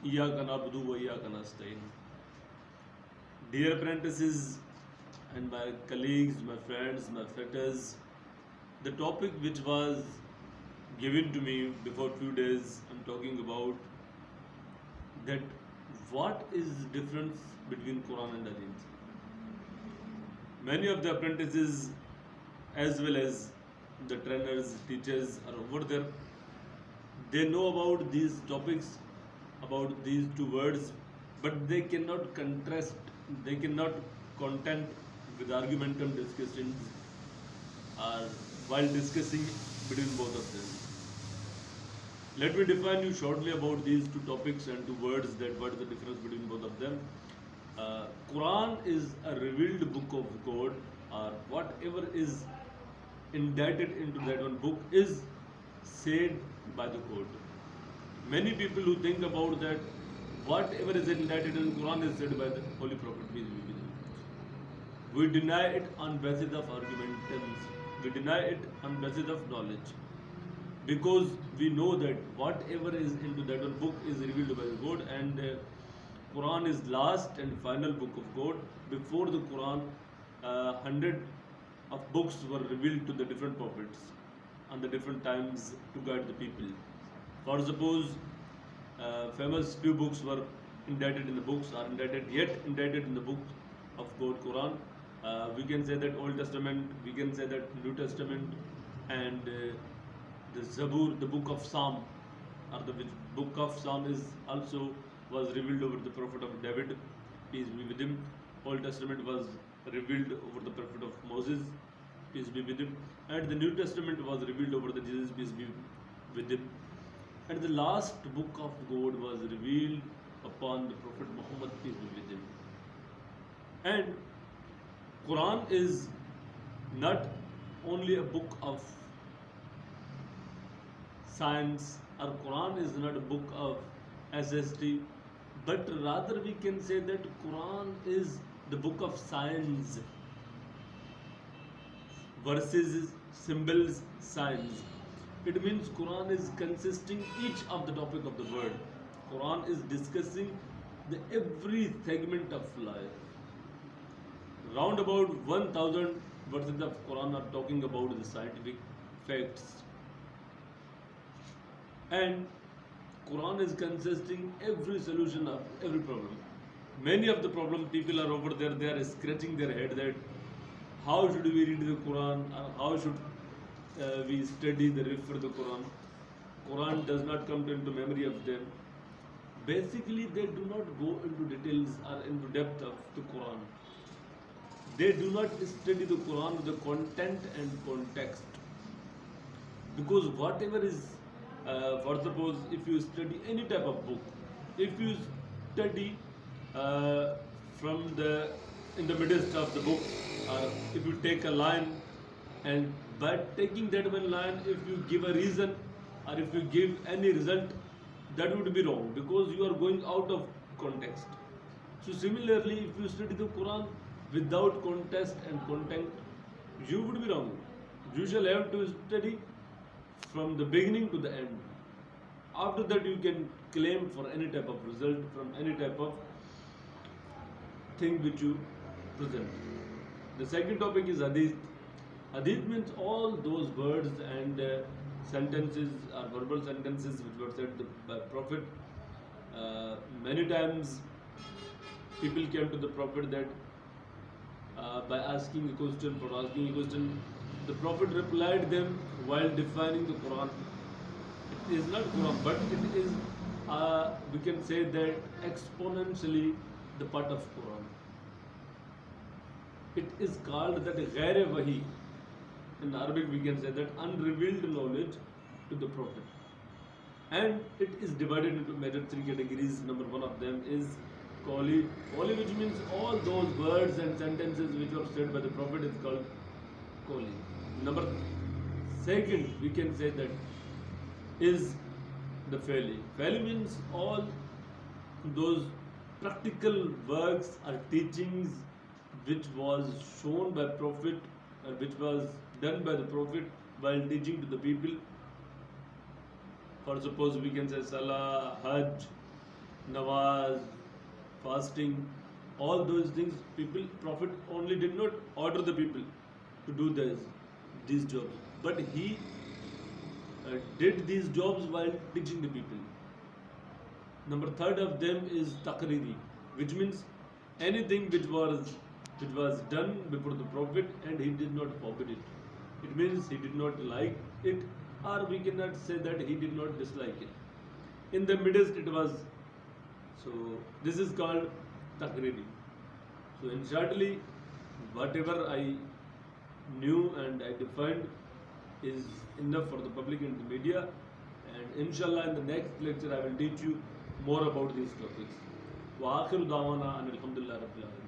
إياك نعبد وإياك نستعين. Dear apprentices and my colleagues, my friends, my fetters, the topic which was given to me before few days, I'm talking about that what is the difference between Quran and Hadith. Many of the apprentices as well as the trainers, teachers are over there. They know about these topics, about these two words, but they cannot contrast, they cannot content with argumentum discussions or while discussing between both of them. Let me define you shortly about these two topics and two words that what is the difference between both of them. Quran is a revealed book of God, or whatever is indicted into that one book is said by the God. Many people who think about that whatever is indicted in Quran is said by the Holy Prophet, peace be with him. We deny it on basis of argumentums. We deny it on basis of knowledge. Because we know that whatever is into that one book is revealed by the God, and Quran is last and final book of God. Before the Quran, hundred of books were revealed to the different prophets on the different times to guide the people. For suppose, famous few books were indicted in the books, are indicted yet indicted in the book of God, Quran. We can say that Old Testament, we can say that New Testament, and the Zabur, the book of Psalm, or the book of Psalm is also was revealed over the prophet of David, peace be with him. Old Testament was revealed over the prophet of Moses, peace be with him, and the New Testament was revealed over the Jesus, peace be with him. And the last book of God was revealed upon the Prophet Muhammad, peace be with him. And Quran is not only a book of science, or Quran is not a book of SST, but rather we can say that Quran is the book of science versus symbols science. It means Quran is consisting each of the topic of the word. Quran is discussing the every segment of life. Round about 1000 verses of Quran are talking about the scientific facts. And Quran is consisting every solution of every problem. Many of the problem people are over there, they are scratching their head that how should we read the Quran, how should we study the refer the Quran. Quran does not come into memory of them. Basically, they do not go into details or into depth of the Quran. They do not study the Quran with the content and context. Because whatever is, for suppose, if you study any type of book, if you study from the in the midst of the book, if you take a line, and by taking that one line, if you give a reason or if you give any result, that would be wrong because you are going out of context. So similarly, if you study the Quran without context and content, you would be wrong. You shall have to study from the beginning to the end. After that, you can claim for any type of result from any type of thing which you present. The second topic is Hadith. Hadith means all those words and sentences or verbal sentences which were said by Prophet. Many times people came to the Prophet that by asking a question, for asking a question, the Prophet replied them while defining the Quran. It is not Quran, but it is, we can say that exponentially the part of Quran. It is called that Ghair Wahi. In Arabic we can say that unrevealed knowledge to the Prophet. And it is divided into major three categories. Number one of them is Qawli. Qawli, which means all those words and sentences which were said by the Prophet, is called Qawli. Number second, we can say that is the Fa'li. Fa'li means all those practical works or teachings which was shown by Prophet, which was done by the Prophet while teaching to the people. For suppose we can say Salah, Hajj, namaz, fasting, all those things. Prophet only did not order the people to do these jobs, but he did these jobs while teaching the people. Number third of them is takriri, which means anything which was done before the Prophet and he did not forbid it. It means he did not like it, or we cannot say that he did not dislike it. In the midst it was. So this is called takriri. So in shortly, whatever I knew and I defined is enough for the public and the media. And inshallah in the next lecture I will teach you more about these topics. وآخر دعوانا أن الحمد لله رب العالمين.